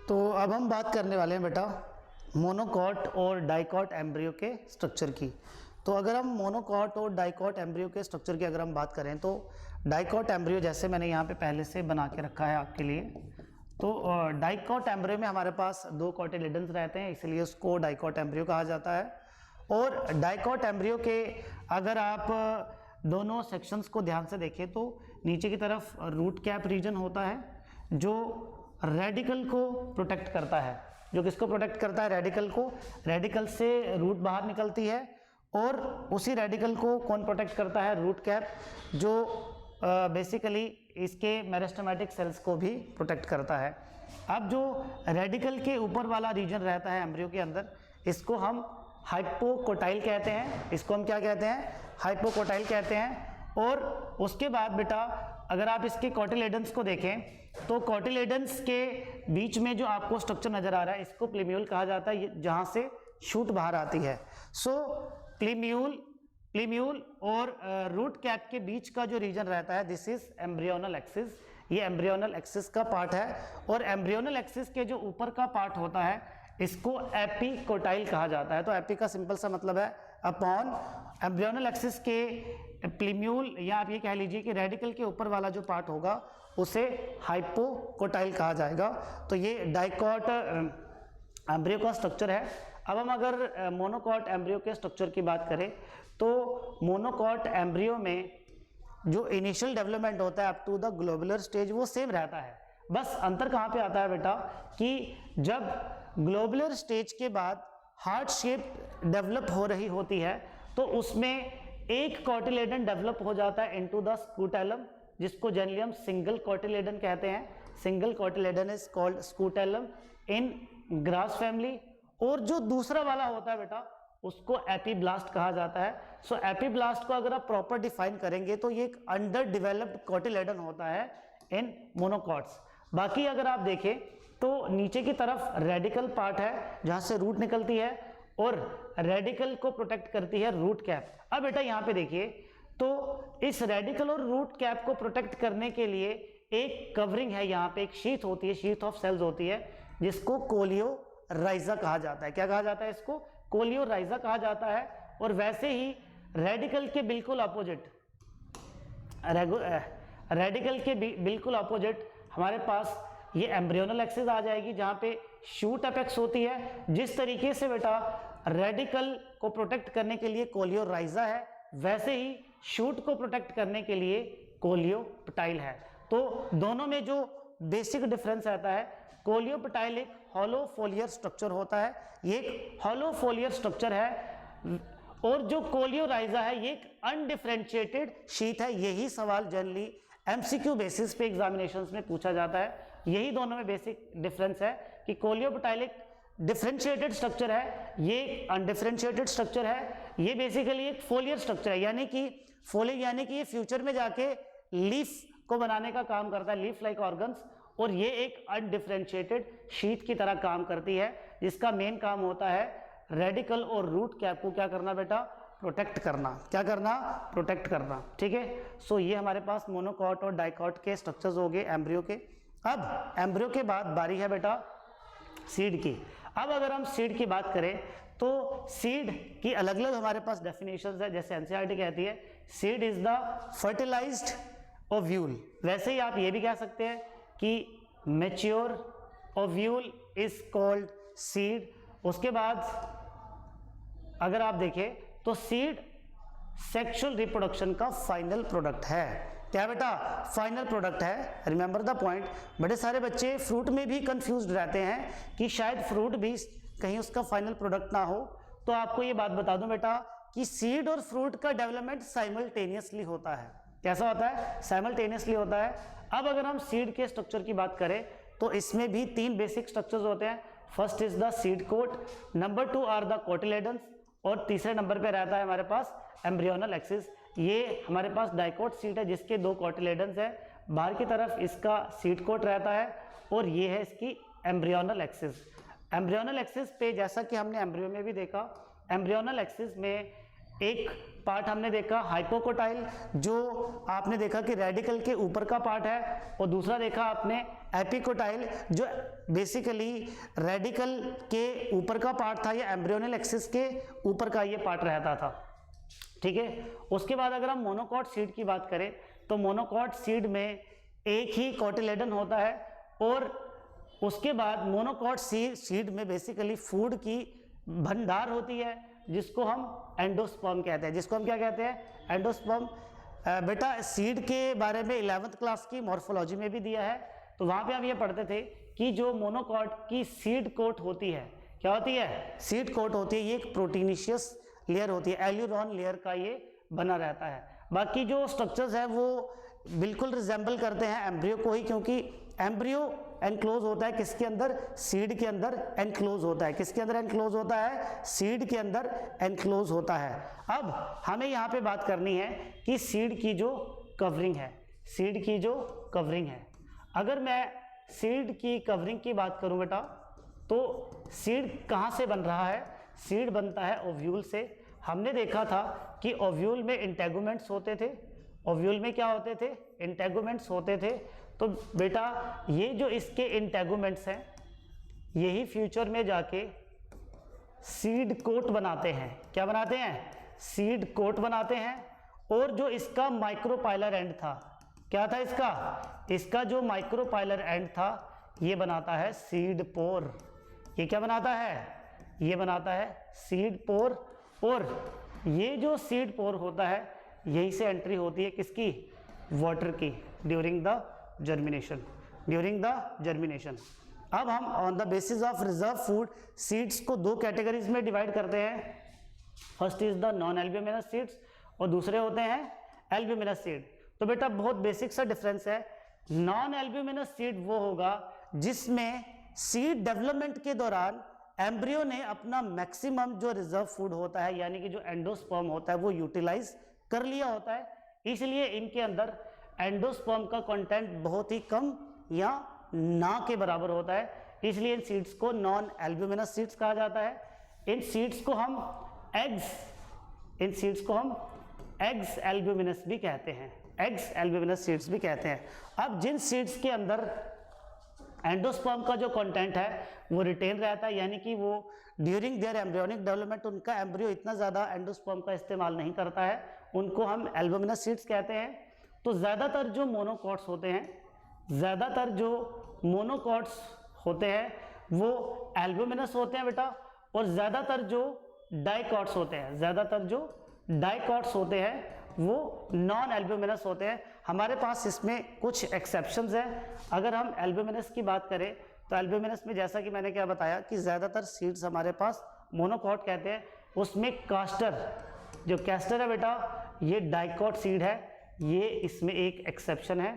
तो अब हम बात करने वाले हैं बेटा मोनोकॉट और डाइकॉट एम्ब्रियो के स्ट्रक्चर की। तो अगर हम मोनोकॉट और डाइकॉट एम्ब्रियो के स्ट्रक्चर की अगर हम बात करें तो डाइकॉट एम्ब्रियो जैसे मैंने यहाँ पे पहले से बना के रखा है आपके लिए। तो डाइकॉट एम्ब्रियो में हमारे पास दो कॉटिलेडन्स रहते हैं, इसलिए उसको डाइकॉट एम्ब्रियो कहा जाता है। और डाइकॉट एम्ब्रियो के अगर आप दोनों सेक्शंस को ध्यान से देखें तो नीचे की तरफ रूट कैप रीजन होता है जो रेडिकल को प्रोटेक्ट करता है। जो किसको प्रोटेक्ट करता है? रेडिकल को। रेडिकल से रूट बाहर निकलती है और उसी रेडिकल को कौन प्रोटेक्ट करता है? रूट कैप, जो बेसिकली इसके मेरिस्टेमेटिक सेल्स को भी प्रोटेक्ट करता है। अब जो रेडिकल के ऊपर वाला रीजन रहता है एम्ब्रियो के अंदर, इसको हम हाइपोकोटाइल कहते हैं। इसको हम क्या कहते हैं? हाइपोकोटाइल कहते हैं। और उसके बाद बेटा अगर आप इसके कॉटिलेडन्स को देखें तो कॉटिलेडन्स के बीच में जो आपको स्ट्रक्चर नजर आ रहा है इसको प्लीम्यूल कहा जाता है, जहां से शूट बाहर आती है। सो प्लीम्यूल और रूट कैप के बीच का जो रीजन रहता है दिस इज एम्ब्रियोनल एक्सिस। ये एम्ब्रियोनल एक्सिस का पार्ट है। और एम्ब्रियोनल एक्सिस के जो ऊपर का पार्ट होता है इसको एपिकोटाइल कहा जाता है। तो एपी का सिंपल सा मतलब है अपॉन। एम्ब्रियोनल एक्सिस के प्लीम्यूल या आप ये कह लीजिए कि रेडिकल के ऊपर वाला जो पार्ट होगा उसे हाइपोकोटाइल कहा जाएगा। तो ये डाइकॉट एम्ब्रियो का स्ट्रक्चर है। अब हम अगर मोनोकॉट एम्ब्रियो के स्ट्रक्चर की बात करें तो मोनोकॉट एम्ब्रियो में जो इनिशियल डेवलपमेंट होता है up to the globular stage वो सेम रहता है। बस अंतर कहाँ पे आता है बेटा कि जब ग्लोबुलर स्टेज के बाद हार्ट शेप डेवलप हो रही होती है तो उसमें एक कॉटिलेडन डेवलप हो जाता है इनटू द स्कूटेलम, जिसको जनरली हम सिंगल कॉटिलेडन कहते हैं। Single cotyledon is called scutellum in grass family. और जो दूसरा वाला होता है बेटा उसको एपीब्लास्ट कहा जाता है। सो एपीब्लास्ट को अगर आप प्रॉपर डिफाइन करेंगे तो ये एक अंडर डेवलप्ड कॉटिलेडन होता है इन मोनोकॉट्स। बाकी अगर आप देखें तो नीचे की तरफ रेडिकल पार्ट है जहां से रूट निकलती है और रेडिकल को प्रोटेक्ट करती है रूट कैप। अब बेटा यहां पे देखिए तो इस रेडिकल और रूट कैप को प्रोटेक्ट करने के लिए एक कवरिंग है, यहाँ पे एक शीथ होती है, शीथ ऑफ सेल्स होती है जिसको कोलियोराइजा कहा जाता है। क्या कहा जाता है इसको? कोलियोराइजा कहा जाता है। और वैसे ही रेडिकल के बिल्कुल अपोजिट हमारे पास ये एम्ब्रियोनल एक्सिस आ जाएगी जहां पे शूट अपेक्स होती है। जिस तरीके से बेटा रेडिकल को प्रोटेक्ट करने के लिए कोलियोराइजा है वैसे ही शूट को प्रोटेक्ट करने के लिए कोलियोप्टाइल है। तो दोनों में जो बेसिक डिफरेंस रहता है, कोलियोप्टाइल एक हॉलो फोलियर स्ट्रक्चर होता है, ये एक हॉलो फोलियर स्ट्रक्चर है। और जो कोलियोराइजा है ये एक अनडिफरेंशिएटेड शीट है। यही सवाल जनरली एमसीक्यू बेसिस पे एग्जामिनेशंस में पूछा जाता है। यही दोनों में बेसिक डिफरेंस है कि कोलियोप्टाइल एक डिफरेंशिएटेड स्ट्रक्चर है, ये अनडिफरेंशिएटेड स्ट्रक्चर है। ये बेसिकली एक फोलियर स्ट्रक्चर है, यानी कि फोलियर यानी कि ये फ्यूचर में जाके लीफ को बनाने का काम करता है, लीफ लाइक ऑर्गन्स। और ये एक अनडिफरेंशिएटेड शीट की तरह काम करती है जिसका मेन काम होता है रेडिकल और रूट कैप को क्या करना बेटा? प्रोटेक्ट करना। क्या करना? प्रोटेक्ट करना। ठीक है। सो ये हमारे पास मोनोकॉट और डाइकॉट के स्ट्रक्चर्स हो गए एम्ब्रियो के। अब एम्ब्रियो के बाद बारी है बेटा सीड की। अब अगर हम सीड की बात करें तो सीड की अलग अलग हमारे पास डेफिनेशंस है। जैसे एनसीईआरटी कहती है seed is the fertilised ovule, वैसे ही आप ये भी कह सकते हैं कि mature ovule is called seed. उसके बाद अगर आप देखें तो सीड सेक्सुअल रिप्रोडक्शन का फाइनल प्रोडक्ट है। क्या बेटा? फाइनल प्रोडक्ट है। Remember the point. बड़े सारे बच्चे फ्रूट में भी कंफ्यूज्ड रहते हैं कि शायद फ्रूट भी कहीं उसका फाइनल प्रोडक्ट ना हो। तो आपको ये बात बता दूं बेटा कि सीड और फ्रूट का डेवलपमेंट साइमल्टेनियसली होता है। कैसा होता है? साइमल्टेनियसली होता है। अब अगर हम सीड के स्ट्रक्चर की बात करें तो इसमें भी तीन बेसिक स्ट्रक्चर्स होते हैं। First is the seed coat, number 2 are the cotyledons और तीसरे नंबर पे रहता है हमारे पास एम्ब्रियोनल एक्सिस। ये हमारे पास डाइकॉट सीड है जिसके दो कॉटिलेडन्स है। बाहर की तरफ इसका सीड कोट रहता है और ये है इसकी एम्ब्रियोनल एक्सिस। एम्ब्रियोनल एक्सिस पे जैसा कि हमने एम्ब्रियो में भी देखा, एम्ब्रियोनल एक्सिस में एक पार्ट हमने देखा हाइपोकोटाइल, जो आपने देखा कि रेडिकल के ऊपर का पार्ट है, और दूसरा देखा आपने एपिकोटाइल, जो बेसिकली रेडिकल के ऊपर का पार्ट था, या एम्ब्रियोनल एक्सिस के ऊपर का ये पार्ट रहता था। ठीक है, उसके बाद अगर हम मोनोकॉट सीड की बात करें तो मोनोकॉट सीड में एक ही कोटिलेडन होता है, और उसके बाद मोनोकॉट सीड में बेसिकली फूड की भंडार होती है, जिसको हम एंडोस्पर्म कहते हैं। जिसको हम क्या कहते हैं? एंडोस्पर्म। बेटा सीड के बारे में 11th क्लास की मॉर्फोलॉजी में भी दिया है, तो वहाँ पे हम ये पढ़ते थे कि जो मोनोकॉट की सीड कोट होती है, क्या होती है? सीड कोट होती है। ये एक प्रोटीनिशियस लेयर होती है, एल्यूरॉन लेयर का ये बना रहता है। बाकी जो स्ट्रक्चर्स है वो बिल्कुल रिजेंबल करते हैं एम्ब्रियो को ही, क्योंकि एम्ब्रियो एनक्लोज होता है किसके अंदर? सीड के अंदर एनक्लोज होता है। किसके अंदर एनक्लोज होता है? सीड के अंदर एनक्लोज होता है। अब हमें यहाँ पे बात करनी है कि सीड की जो कवरिंग है, सीड की जो कवरिंग है, अगर मैं सीड की कवरिंग की बात करूँ बेटा, तो सीड कहाँ से बन रहा है? सीड बनता है ओव्यूल से। हमने देखा था कि ओव्यूल में इंटेगुमेंट्स होते थे। ओव्यूल में क्या होते थे? इंटेगुमेंट्स होते थे। तो बेटा ये जो इसके इंटेगुमेंट्स हैं, यही फ्यूचर में जाके सीड कोट बनाते हैं। क्या बनाते हैं? सीड कोट बनाते हैं। और जो इसका माइक्रोपाइलर एंड था, क्या था इसका? इसका जो माइक्रोपाइलर एंड था, ये बनाता है सीड पोर। ये क्या बनाता है? ये बनाता है सीड पोर। और ये जो सीड पोर होता है, यहीं से एंट्री होती है किसकी? वाटर की, during the germination, during the germination. अब हम on the basis of reserve food seeds को दो कैटेगरीज में डिवाइड करते हैं। First is the non albuminous seeds, और दूसरे होते हैं एल्ब्यूमिनस सीड। तो बेटा बहुत बेसिक सा डिफरेंस है। नॉन एल्ब्यूमिनस सीड वो होगा जिसमें सीड डेवलपमेंट के दौरान एम्ब्रियो ने अपना मैक्सिमम जो रिजर्व फूड होता है, यानी कि जो एंडोस्पर्म होता है, वो यूटिलाइज कर लिया होता है। इसलिए इनके अंदर एंडोस्पर्म का कंटेंट बहुत ही कम या ना के बराबर होता है। इसलिए इन सीड्स को नॉन एल्ब्यूमिनस सीड्स कहा जाता है। इन सीड्स को हम एग्स एल्ब्यूमिनस भी कहते हैं, एग्स एल्ब्यूमिनस सीड्स भी कहते हैं। अब जिन सीड्स के अंदर एंडोस्पर्म का जो कंटेंट है वो रिटेन रहता है, यानी कि वो ड्यूरिंग देयर एम्ब्रियोनिक डेवलपमेंट उनका एम्ब्रियो इतना ज़्यादा एंडोस्पर्म का इस्तेमाल नहीं करता है, उनको हम एल्ब्यूमिनस सीड्स कहते हैं। तो ज़्यादातर जो मोनोकॉट्स होते हैं, ज़्यादातर जो मोनोकॉट्स होते हैं वो एल्ब्यूमिनस होते हैं बेटा, और ज़्यादातर जो डाइकॉट्स होते हैं, ज़्यादातर जो डाइकॉट्स होते हैं वो नॉन एल्ब्यूमिनस होते हैं। हमारे पास इसमें कुछ एक्सेप्शंस हैं। अगर हम एल्ब्यूमिनस की बात करें तो एल्ब्यूमिनस में जैसा कि मैंने क्या बताया कि ज़्यादातर सीड्स हमारे पास मोनोकॉट कहते हैं। उसमें कास्टर, जो कैस्टर है बेटा, ये डाइकॉट सीड है, ये इसमें एक एक्सेप्शन है।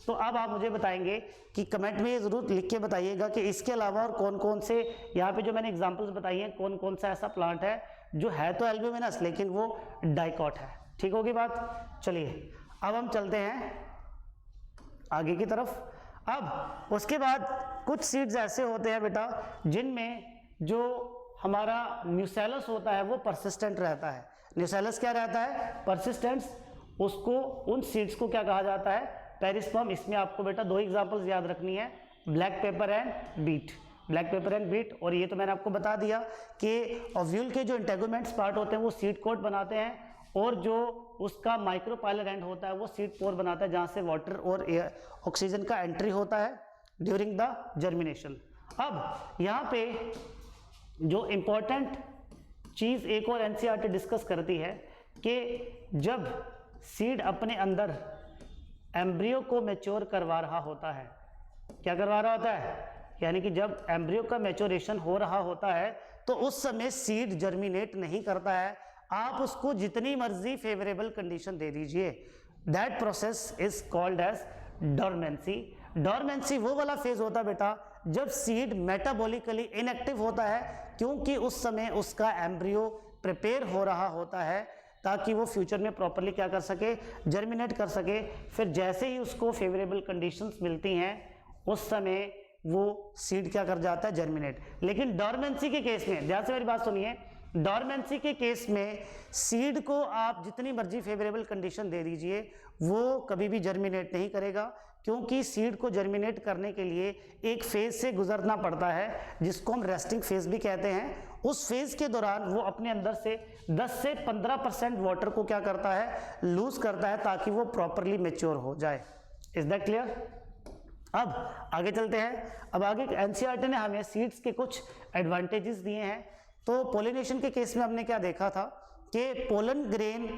तो अब आप मुझे बताएंगे कि कमेंट में ये ज़रूर लिख के बताइएगा कि इसके अलावा और कौन कौन से, यहाँ पे जो मैंने एग्जांपल्स बताई हैं, कौन कौन सा ऐसा प्लांट है जो है तो एल्ब्यूमिनस लेकिन वो डाइकॉट है। ठीक होगी बात? चलिए अब हम चलते हैं आगे की तरफ। अब उसके बाद कुछ सीड्स ऐसे होते हैं बेटा जिनमें जो हमारा न्यूसेलस होता है वो परसिस्टेंट रहता है। न्यूसेलस क्या रहता है? परसिस्टेंस। उसको, उन सीड्स को क्या कहा जाता है? पेरिस्पर्म। इसमें आपको बेटा दो एग्जांपल्स याद रखनी है, black pepper and beet, black pepper and beet. और ये तो मैंने आपको बता दिया कि ओव्यूल के जो इंटेगुमेंट्स पार्ट होते हैं वो सीड कोट बनाते हैं, और जो उसका माइक्रोपाइलर एंड होता है वो सीड पोर बनाता है, जहाँ से वाटर और ऑक्सीजन का एंट्री होता है ड्यूरिंग द जर्मिनेशन। अब यहाँ पे जो इम्पोर्टेंट चीज़ एक और एनसीईआरटी डिस्कस करती है कि जब सीड अपने अंदर एम्ब्रियो को मैच्योर करवा रहा होता है, क्या करवा रहा होता है? यानी कि जब एम्ब्रियो का मैच्योरेशन हो रहा होता है तो उस समय सीड जर्मिनेट नहीं करता है। आप उसको जितनी मर्जी फेवरेबल कंडीशन दे दीजिए, that process is called as dormancy. Dormancy वो वाला फेज होता है बेटा जब सीड मेटाबॉलिकली इनएक्टिव होता है, क्योंकि उस समय उसका एम्ब्रियो प्रिपेयर हो रहा होता है ताकि वो फ्यूचर में प्रॉपरली क्या कर सके? जर्मिनेट कर सके। फिर जैसे ही उसको फेवरेबल कंडीशंस मिलती हैं उस समय वो सीड क्या कर जाता है? जर्मिनेट। लेकिन डॉर्मेंसी के केस में ध्यान से मेरी बात सुनिए, डॉर्मेंसी के केस में सीड को आप जितनी मर्जी फेवरेबल कंडीशन दे दीजिए, वो कभी भी जर्मिनेट नहीं करेगा, क्योंकि सीड को जर्मिनेट करने के लिए एक फेज से गुजरना पड़ता है जिसको हम रेस्टिंग फेज भी कहते हैं। उस फेज के दौरान वो अपने अंदर से 10 से 15% वाटर को क्या करता है, लूज करता है, ताकि वो प्रॉपरली मैच्योर हो जाए। Is that clear? अब आगे चलते हैं। अब आगे एनसीईआरटी ने हमें सीड्स के कुछ एडवांटेजेस दिए हैं। तो पोलिनेशन के केस में हमने क्या देखा था कि पोलन ग्रेन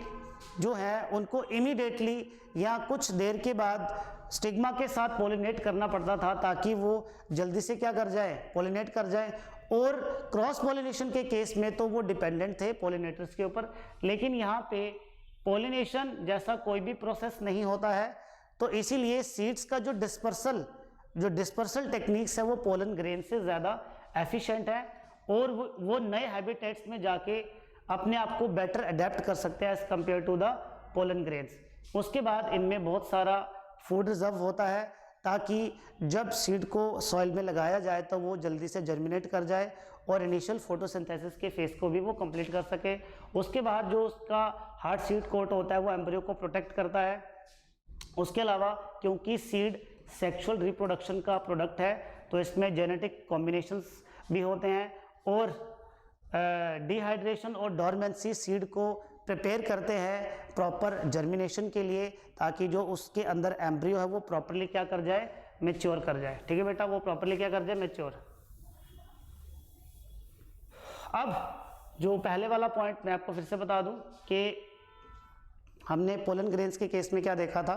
जो है उनको इमीडिएटली या कुछ देर के बाद स्टिग्मा के साथ पोलिनेट करना पड़ता था, ताकि वो जल्दी से क्या कर जाए, पोलिनेट कर जाए। और क्रॉस पोलिनेशन के केस में तो वो डिपेंडेंट थे पोलिनेटर्स के ऊपर, लेकिन यहाँ पे पोलिनेशन जैसा कोई भी प्रोसेस नहीं होता है, तो इसीलिए सीड्स का जो डिस्पर्सल टेक्निक्स है वो पोलन ग्रेन से ज़्यादा एफिशिएंट है, और वो नए हैबिटेट्स में जाके अपने आप को बेटर अडेप्ट कर सकते हैं as compare to the pollen grains. उसके बाद इनमें बहुत सारा फूड रिजर्व होता है, ताकि जब सीड को सॉइल में लगाया जाए तो वो जल्दी से जर्मिनेट कर जाए और इनिशियल फोटोसिंथेसिस के फेज को भी वो कंप्लीट कर सके। उसके बाद जो उसका हार्ड सीड कोट होता है वो एम्ब्रियो को प्रोटेक्ट करता है। उसके अलावा क्योंकि सीड सेक्सुअल रिप्रोडक्शन का प्रोडक्ट है, तो इसमें जेनेटिक कॉम्बिनेशंस भी होते हैं, और डिहाइड्रेशन और डॉर्मेंसी सीड को प्रिपेयर करते हैं प्रॉपर जर्मिनेशन के लिए, ताकि जो उसके अंदर एम्ब्रियो है वो प्रॉपरली क्या कर जाए, मैच्योर कर जाए। ठीक है बेटा, वो प्रॉपरली क्या कर जाए, मैच्योर। अब जो पहले वाला पॉइंट मैं आपको फिर से बता दूं कि हमने पोलन ग्रेन्स के केस में क्या देखा था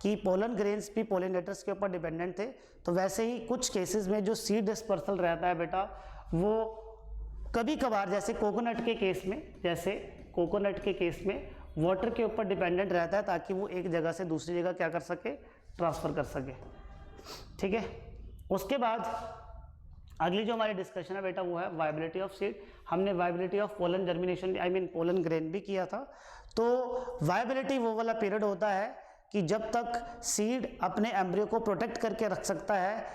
कि पोलन ग्रेन्स भी पोलिनेटर्स के ऊपर डिपेंडेंट थे। तो वैसे ही कुछ केसेस में जो सीड डिस्पर्सल रहता है बेटा, वो कभी कभार जैसे कोकोनट के केस में वाटर के ऊपर डिपेंडेंट रहता है, ताकि वो एक जगह से दूसरी जगह क्या कर सके, ट्रांसफ़र कर सके। ठीक है, उसके बाद अगली जो हमारी डिस्कशन है बेटा वो है वायबिलिटी ऑफ सीड। हमने viability of pollen germination pollen grain भी किया था। तो वायबिलिटी वो वाला पीरियड होता है कि जब तक सीड अपने एम्ब्रियो को प्रोटेक्ट करके रख सकता है,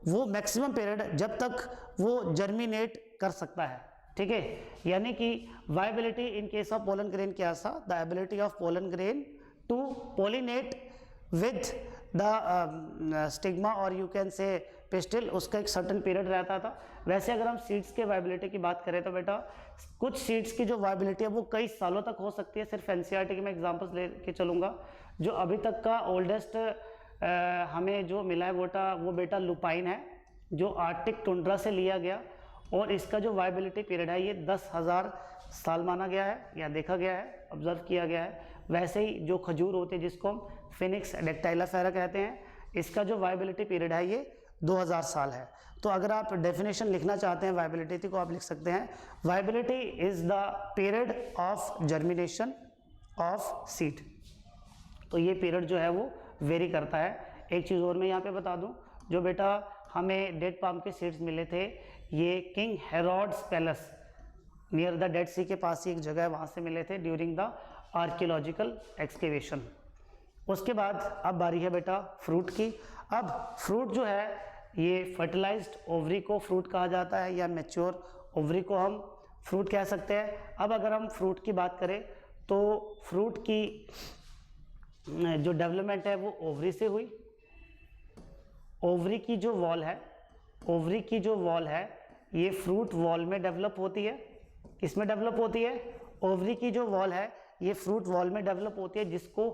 वो मैक्सिमम पीरियड जब तक वो जर्मिनेट कर सकता है। ठीक है, यानी कि viability in case of pollen grain क्या था, the ability of pollen grain to pollinate with the stigma और यू कैन से पिस्टिल, उसका एक सर्टेन पीरियड रहता था। वैसे अगर हम सीड्स के वायबिलिटी की बात करें तो बेटा कुछ सीड्स की जो वायबिलिटी है वो कई सालों तक हो सकती है। सिर्फ एनसीईआरटी के मैं एग्जांपल्स ले के चलूँगा। जो अभी तक का ओल्डेस्ट हमें जो मिला है वो बेटा लुपाइन है, जो आर्कटिक टुंड्रा से लिया गया, और इसका जो वायबिलिटी पीरियड है ये 10,000 साल माना गया है या देखा गया है, ऑब्जर्व किया गया है। वैसे ही जो खजूर होते हैं जिसको हम फिनिक्स डेक्टाइलाफेरा कहते हैं, इसका जो वायबिलिटी पीरियड है ये 2000 साल है। तो अगर आप डेफिनेशन लिखना चाहते हैं वायबिलिटी को, आप लिख सकते हैं viability is the period of germination of seed. तो ये पीरियड जो है वो वेरी करता है। एक चीज़ और मैं यहाँ पे बता दूँ, जो बेटा हमें डेड पाम के सीड्स मिले थे, ये king Herod's palace near the Dead Sea के पास ही एक जगह है, वहाँ से मिले थे ड्यूरिंग द आर्कियोलॉजिकल एक्सकेवेशन। उसके बाद अब बारी है बेटा फ्रूट की। अब फ्रूट जो है ये फर्टिलाइज्ड ओवरी को फ्रूट कहा जाता है, या मैच्योर ओवरी को हम फ्रूट कह सकते हैं। अब अगर हम फ्रूट की बात करें तो फ्रूट की जो डेवलपमेंट है वो ओवरी से हुई। ओवरी की जो वॉल है ये फ्रूट वॉल में डेवलप होती है। किसमें डेवलप होती है? ओवरी की जो वॉल है ये फ्रूट वॉल में डेवलप होती है, जिसको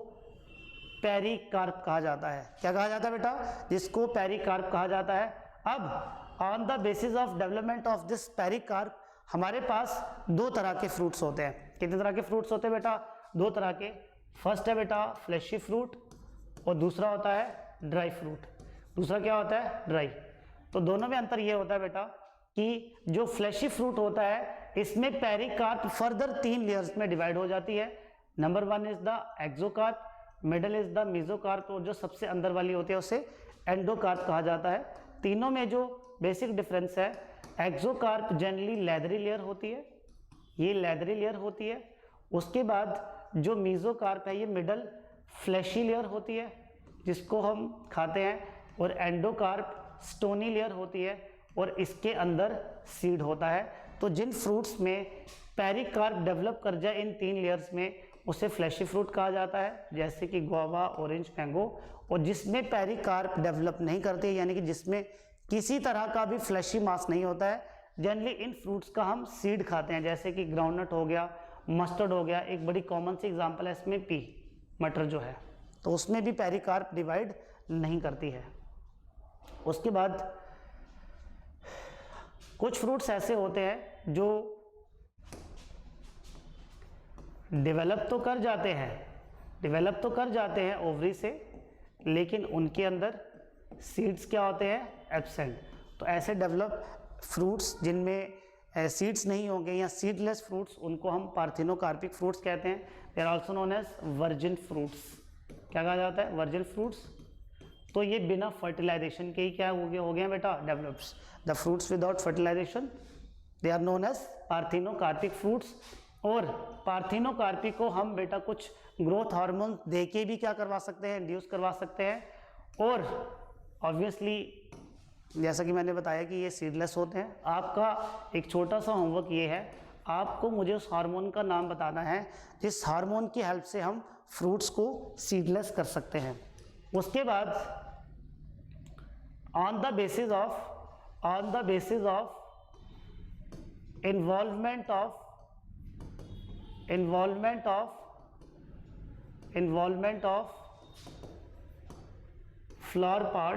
पेरिकार्प कहा जाता है। क्या कहा जाता है बेटा? जिसको पेरिकार्प कहा जाता है। अब on the basis of development of this pericarp हमारे पास दो तरह के फ्रूट्स होते हैं। कितने तरह के फ्रूट्स होते हैं बेटा? दो तरह के। फर्स्ट है बेटा फ्लैशी फ्रूट और दूसरा होता है ड्राई फ्रूट। दूसरा क्या होता है? ड्राई। तो दोनों में अंतर ये होता है बेटा कि जो फ्लैशी फ्रूट होता है इसमें पेरिकार्प फर्दर 3 लेयर्स में डिवाइड हो जाती है। Number 1 is the एक्सोकार्प, middle is the mesocarp, और जो सबसे अंदर वाली होती है उसे एंडोकार्प कहा जाता है। तीनों में जो बेसिक डिफरेंस है, एक्सोकार्प जनरली लेदरी लेयर होती है, ये लेदरी लेयर होती है। उसके बाद जो मेसोकार्प है ये मिडल फ्लैशी लेयर होती है जिसको हम खाते हैं, और एंडोकार्प स्टोनी लेयर होती है और इसके अंदर सीड होता है। तो जिन फ्रूट्स में पेरिकार्प डेवलप कर जाए इन 3 लेयर्स में उसे फ्लैशी फ्रूट कहा जाता है, जैसे कि गुआवा, ऑरेंज, मैंगो। और जिसमें पेरिकार्प डेवलप नहीं करते, यानी कि जिसमें किसी तरह का भी फ्लैशी मास नहीं होता है, जनरली इन फ्रूट्स का हम सीड खाते हैं, जैसे कि ग्राउंडनट हो गया, मस्टर्ड हो गया। एक बड़ी कॉमन सी एग्जांपल है इसमें पी, मटर जो है, तो उसमें भी पेरिकार्प डिवाइड नहीं करती है। उसके बाद कुछ फ्रूट्स ऐसे होते हैं जो डेवलप तो कर जाते हैं ओवरी से, लेकिन उनके अंदर सीड्स क्या होते हैं, एब्सेंट। तो ऐसे डेवलप फ्रूट्स जिनमें सीड्स नहीं होंगे या सीडलेस फ्रूट्स, उनको हम पार्थिनोकार्पिक फ्रूट्स कहते हैं। They are also known as virgin fruits. क्या कहा जाता है, वर्जिन फ्रूट्स। तो ये बिना फर्टिलाइजेशन के ही क्या हो गया बेटा, develops. The fruits without fertilisation they are known as parthenocarpic fruits. और पार्थिनोकार्पी को हम बेटा कुछ ग्रोथ हार्मोन दे के भी क्या करवा सकते हैं, इंड्यूस करवा सकते हैं। और ऑब्वियसली जैसा कि मैंने बताया कि ये सीडलेस होते हैं। आपका एक छोटा सा होमवर्क ये है, आपको मुझे उस हार्मोन का नाम बताना है जिस हार्मोन की हेल्प से हम फ्रूट्स को सीडलेस कर सकते हैं। उसके बाद on the basis of involvement of flower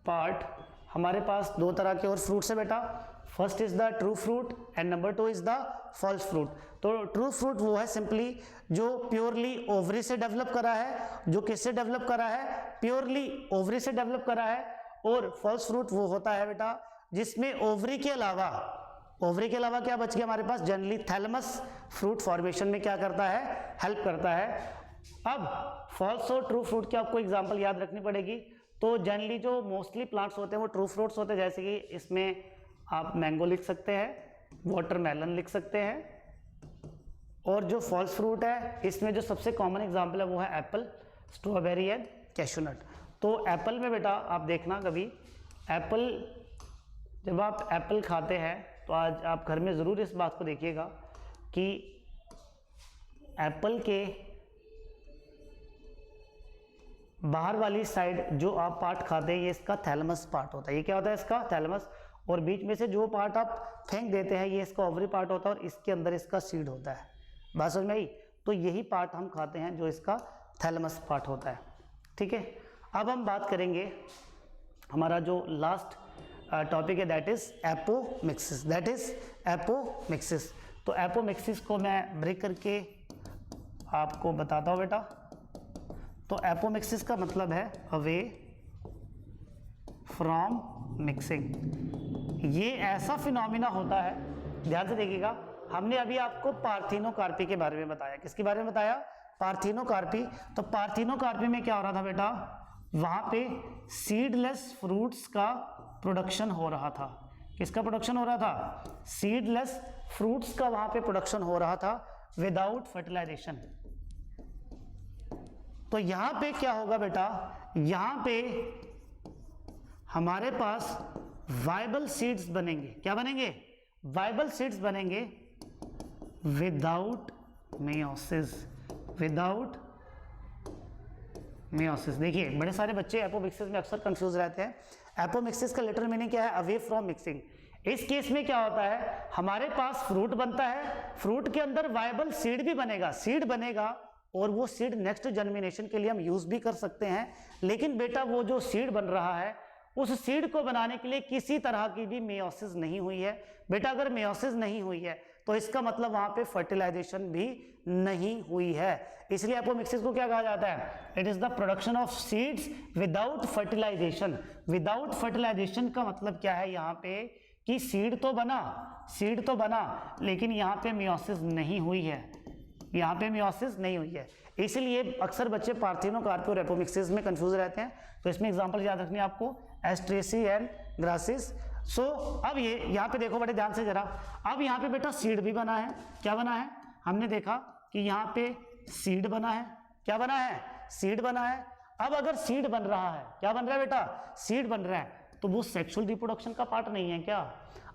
part हमारे पास 2 तरह के और फ्रूट्स है बेटा। First is the true fruit and number 2 is the false fruit. तो ट्रू फ्रूट वो है सिंपली जो प्योरली ओवरी से डेवलप करा है, जो किससे डेवलप करा है, प्योरली ओवरी से डेवलप करा है। और फॉल्स फ्रूट वो होता है बेटा जिसमें ओवरी के अलावा क्या बच गया हमारे पास, जनरली थैलेमस फ्रूट फॉर्मेशन में क्या करता है, हेल्प करता है। अब फॉल्स और ट्रू फ्रूट की आपको एग्जांपल याद रखनी पड़ेगी। तो जनरली जो मोस्टली प्लांट्स होते हैं वो ट्रू फ्रूट्स होते हैं, जैसे कि इसमें आप मैंगो लिख सकते हैं, वाटरमेलन लिख सकते हैं। और जो फॉल्स फ्रूट है इसमें जो सबसे कॉमन एग्जांपल है वो है एप्पल, स्ट्रॉबेरी एंड कैशूनट। तो एप्पल में बेटा आप देखना कभी एप्पल, जब आप एप्पल खाते हैं तो आज आप घर में ज़रूर इस बात को देखिएगा कि एप्पल के बाहर वाली साइड जो आप पार्ट खाते हैं ये इसका थैलेमस पार्ट होता है। ये क्या होता है, इसका थैलेमस। और बीच में से जो पार्ट आप फेंक देते हैं ये इसका ओवरी पार्ट होता है और इसके अंदर इसका सीड होता है। बात समझ में आई? तो यही पार्ट हम खाते हैं जो इसका थैलेमस पार्ट होता है। ठीक है, अब हम बात करेंगे हमारा जो लास्ट टॉपिक है दैट इज एपोमिक्सिस। तो एपोमिक्सिस को मैं ब्रेक करके आपको बताता हूँ बेटा। तो एपोमिक्सिस का मतलब है अवे फ्रॉम मिक्सिंग। ये ऐसा फिनोमिना होता है, ध्यान से देखिएगा, हमने अभी आपको पार्थिनोकार्पी के बारे में बताया। किसके बारे में बताया, पार्थिनोकार्पी। तो पार्थिनोकार्पी में क्या हो रहा था बेटा, वहां पे सीडलेस फ्रूट्स का प्रोडक्शन हो रहा था। किसका प्रोडक्शन हो रहा था, सीडलेस फ्रूट्स का वहां पे प्रोडक्शन हो रहा था विदाउट फर्टिलाइजेशन। तो यहां पे क्या होगा बेटा, यहां पे हमारे पास वायबल सीड्स बनेंगे। क्या बनेंगे, वायबल सीड्स बनेंगे विदाउट मेयोसिस। देखिए बड़े सारे बच्चे एपोमिक्सिस में अक्सर कंफ्यूज रहते हैं। एपोमिक्सिस का लिटरल मीनिंग क्या है, अवे फ्रॉम मिक्सिंग। इस केस में क्या होता है, हमारे पास फ्रूट बनता है, फ्रूट के अंदर वायबल सीड भी बनेगा, सीड बनेगा और वो सीड नेक्स्ट जर्मिनेशन के लिए हम यूज भी कर सकते हैं। लेकिन बेटा वो जो सीड बन रहा है उस सीड को बनाने के लिए किसी तरह की भी मेयोसिस नहीं हुई है। बेटा अगर मेयोसिस नहीं हुई है तो इसका मतलब वहां पे फर्टिलाइजेशन भी नहीं हुई है। इसलिए एपोमिक्सिस को क्या कहा जाता है, it is the production of seeds without fertilisation. Without fertilisation का मतलब क्या है यहाँ पे कि सीड तो बना लेकिन यहाँ पे मेयोसिस नहीं हुई है, यहाँ पे मेयोसिस नहीं हुई है। इसलिए अक्सर बच्चे पार्थिनोकार्पी और एपोमिक्सिस में कंफ्यूज रहते हैं। तो इसमें एग्जांपल याद रखनी है आपको, एस्ट्रेसी एंड ग्रासिस। सो अब ये यहाँ पे देखो बड़े ध्यान से जरा, अब यहाँ पे बेटा सीड भी बना है। क्या बना है, हमने देखा कि यहाँ पे सीड बना है। क्या बना है, सीड बना है। अब अगर सीड बन रहा है, क्या बन रहा है बेटा, सीड बन रहा है, तो तो वो सेक्सुअल रिप्रोडक्शन का पार्ट नहीं है क्या?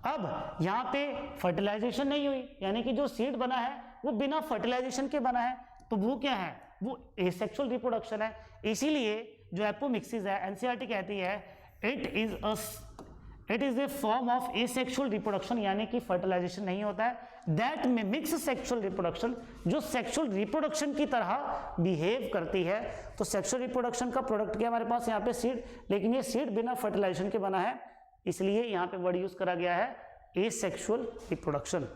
अब यहाँ पे फर्टिलाइजेशन नहीं हुई, यानी कि जो सीड बना है वो बिना फर्टिलाइजेशन के बना है, तो वो क्या है? वो एसेक्सुअल रिप्रोडक्शन है। इसीलिए जो एपोमिक्सिस है, एनसीईआरटी कहती है it is a form of asexual reproduction, यानी कि फर्टिलाइजेशन नहीं होता है, दैट मिमिक्स सेक्सुअल रिप्रोडक्शन, जो सेक्सुअल रिप्रोडक्शन की तरह बिहेव करती है। तो सेक्सुअल रिप्रोडक्शन का प्रोडक्ट क्या हमारे पास यहाँ पे सीड, लेकिन ये सीड बिना फर्टिलाइजेशन के बना है, इसलिए यहाँ पे वर्ड यूज करा गया है एसेक्सुअल रिप्रोडक्शन।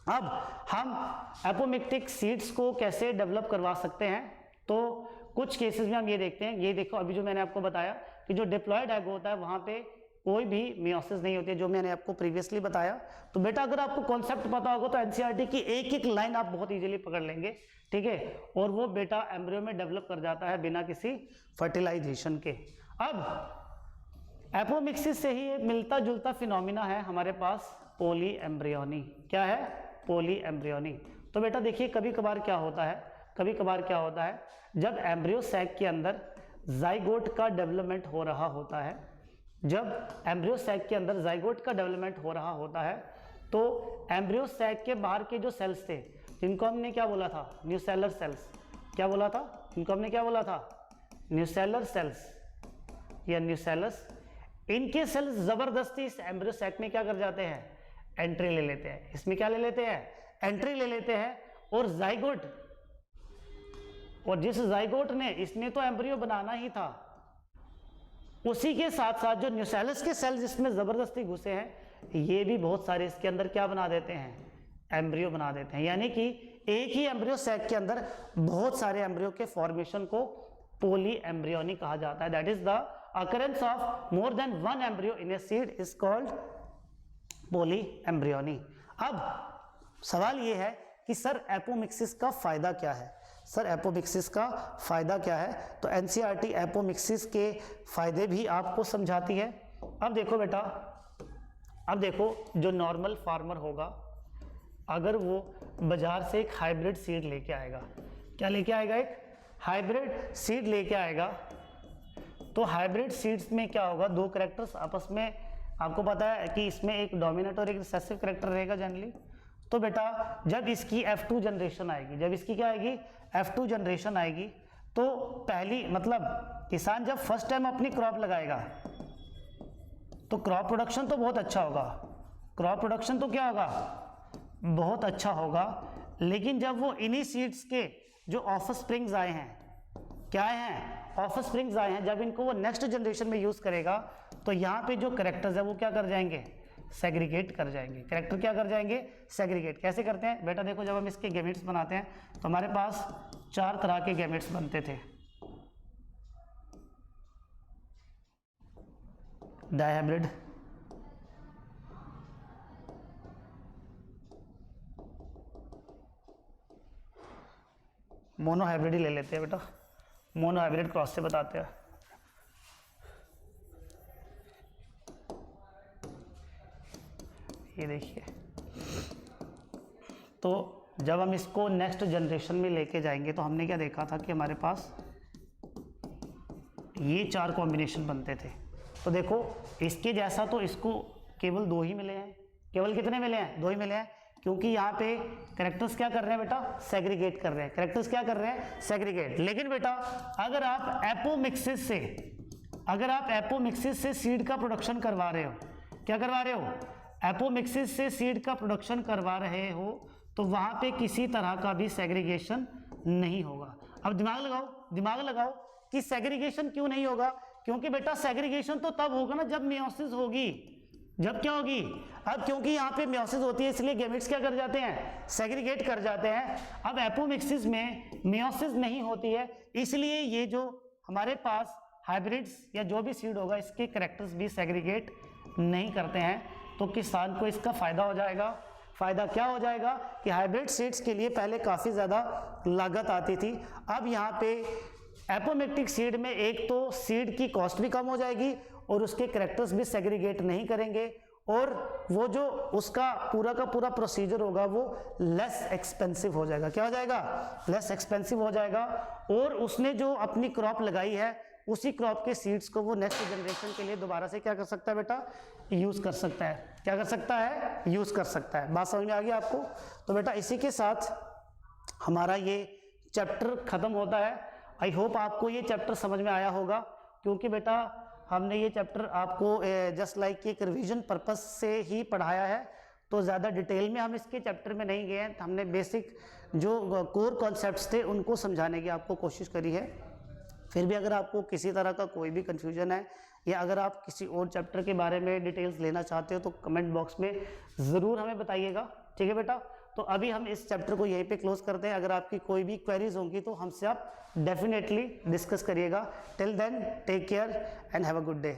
अब हम एपोमिक्टिक सीड्स को कैसे डेवलप करवा सकते हैं, तो कुछ केसेस में हम ये देखते हैं। ये देखो, अभी जो मैंने आपको बताया कि जो डिप्लॉयड एग होता है वहाँ पे कोई भी मियोसिस नहीं होती है, जो मैंने आपको प्रीवियसली बताया। तो बेटा अगर आपको कॉन्सेप्ट पता होगा तो एनसीईआरटी की एक एक लाइन आप बहुत इजीली पकड़ लेंगे, ठीक है, और वो बेटा एम्ब्रियो में डेवलप कर जाता है बिना किसी फर्टिलाइजेशन के। अब एपोमिक्सिस से ही एक मिलता जुलता फिनोमिना है हमारे पास पोली एम्ब्रियोनी। क्या है? पोली एम्ब्रियोनी। तो बेटा देखिए, कभी कभार क्या होता है जब एम्ब्रियो सैक के अंदर जाइगोट का डेवलपमेंट हो रहा होता है, जब एम्ब्रियो सैक के अंदर जाइगोट का डेवलपमेंट हो रहा होता है, तो एम्ब्रियो सैक के बाहर के जो सेल्स थे, जिनको हमने क्या बोला था? Nucellar cells. क्या बोला था? इनको हमने क्या बोला था? न्यूसेलर सेल्स या न्यूसेलस। इनके सेल्स जबरदस्ती इस एम्ब्रियो सैक में क्या कर जाते हैं? एंट्री ले लेते हैं। इसमें क्या ले लेते हैं? एंट्री ले लेते हैं। और जाइगोट, और जिस जाइगोट ने, इसने तो एम्ब्रियो बनाना ही था, उसी के साथ साथ जो न्यूसेलस के सेल्स इसमें जबरदस्ती घुसे हैं, ये भी बहुत सारे इसके अंदर क्या बना देते हैं? एम्ब्रियो बना देते हैं। यानी कि एक ही एम्ब्रियो सैक के अंदर बहुत सारे एम्ब्रियो के फॉर्मेशन को पोली एम्ब्रियोनी कहा जाता है। That is the occurrence of more than one embryo in a seed is called polyembryony। अब सवाल ये है कि सर एपोमिक्सिस का फायदा क्या है? सर एपोमिक्सिस का फायदा क्या है? तो एनसीईआरटी एपोमिक्सिस के फायदे भी आपको समझाती है। अब देखो बेटा, अब देखो, जो नॉर्मल फार्मर होगा, अगर वो बाजार से एक हाइब्रिड सीड लेके आएगा, क्या लेके आएगा? एक हाइब्रिड सीड लेके आएगा। तो हाइब्रिड सीड्स में क्या होगा? दो कैरेक्टर्स आपस में, आपको पता है कि इसमें एक डोमिनेंट और एक रिसेसिव कैरेक्टर रहेगा जनरली। तो बेटा जब इसकी F2 जनरेशन आएगी, जब इसकी क्या आएगी? F2 जनरेशन आएगी, तो पहली मतलब किसान जब फर्स्ट टाइम अपनी क्रॉप लगाएगा तो क्रॉप प्रोडक्शन तो बहुत अच्छा होगा, क्रॉप प्रोडक्शन तो क्या होगा? बहुत अच्छा होगा। लेकिन जब वो इन्हीं सीड्स के जो ऑफस्प्रिंग्स आए हैं, क्या आए हैं? ऑफस्प्रिंग्स आए हैं, जब इनको वो नेक्स्ट जनरेशन में यूज करेगा, तो यहाँ पे जो कैरेक्टर्स है वो क्या कर जाएंगे? सेग्रीगेट कर जाएंगे। कैरेक्टर क्या कर जाएंगे? सेग्रीगेट। कैसे करते हैं बेटा? देखो, जब हम इसके गैमेट्स बनाते हैं तो हमारे पास 4 तरह के गैमेट्स बनते थे। डायहाइब्रिड, मोनोहाइब्रिड ही ले लेते हैं बेटा, मोनोहाइब्रिड क्रॉस से बताते हैं। ये देखिए, तो जब हम इसको नेक्स्ट जनरेशन में लेके जाएंगे तो हमने क्या देखा था कि हमारे पास ये 4 कॉम्बिनेशन बनते थे। तो देखो, इसके जैसा तो इसको केवल 2 ही मिले हैं। केवल कितने मिले हैं? 2 ही मिले हैं, क्योंकि यहाँ पे कैरेक्टर्स क्या कर रहे हैं बेटा? सेग्रीगेट कर रहे हैं। कैरेक्टर्स क्या कर रहे हैं? सेग्रीगेट। लेकिन बेटा अगर आप एपोमिक्सिस से सीड का प्रोडक्शन करवा रहे हो, क्या करवा रहे हो? एपोमिक्सिस से सीड का प्रोडक्शन करवा रहे हो, तो वहाँ पे किसी तरह का भी सेग्रीगेशन नहीं होगा। अब दिमाग लगाओ कि सेग्रीगेशन क्यों नहीं होगा? क्योंकि बेटा सेग्रीगेशन तो तब होगा ना जब मियोसिस होगी। जब क्या होगी? अब क्योंकि यहाँ पे मियोसिस होती है, इसलिए गैमेट्स क्या कर जाते हैं? सेग्रीगेट कर जाते हैं। अब एपोमिक्सिस में मियोसिस नहीं होती है, इसलिए ये जो हमारे पास हाइब्रिड्स या जो भी सीड होगा, इसके कैरेक्टर्स भी सेग्रीगेट नहीं करते हैं। तो किसान को इसका फायदा हो जाएगा। फायदा क्या हो जाएगा कि हाइब्रिड सीड्स के लिए पहले काफ़ी ज़्यादा लागत आती थी। अब यहाँ पे एपोमिक्टिक सीड में एक तो सीड की कॉस्ट भी कम हो जाएगी और उसके कैरेक्टर्स भी सेग्रीगेट नहीं करेंगे, और वो जो उसका पूरा का पूरा प्रोसीजर होगा वो लेस एक्सपेंसिव हो जाएगा। क्या हो जाएगा? लेस एक्सपेंसिव हो जाएगा। और उसने जो अपनी क्रॉप लगाई है उसी क्रॉप के सीड्स को वो नेक्स्ट जनरेशन के लिए दोबारा से क्या कर सकता है बेटा, यूज़ कर सकता है। क्या कर सकता है, यूज़ कर सकता है। बात समझ में आ गई आपको? तो बेटा इसी के साथ हमारा ये चैप्टर ख़त्म होता है। आई होप आपको ये चैप्टर समझ में आया होगा, क्योंकि बेटा हमने ये चैप्टर आपको जस्ट लाइक एक रिवीजन पर्पस से ही पढ़ाया है, तो ज़्यादा डिटेल में हम इसके चैप्टर में नहीं गए हैं। हमने बेसिक जो कोर कॉन्सेप्ट्स थे उनको समझाने की आपको कोशिश करी है। फिर भी अगर आपको किसी तरह का कोई भी कन्फ्यूजन है या अगर आप किसी और चैप्टर के बारे में डिटेल्स लेना चाहते हो तो कमेंट बॉक्स में ज़रूर हमें बताइएगा, ठीक है बेटा। तो अभी हम इस चैप्टर को यहीं पे क्लोज करते हैं। अगर आपकी कोई भी क्वेरीज होंगी तो हमसे आप डेफिनेटली डिस्कस करिएगा। Till then take care and have a good day.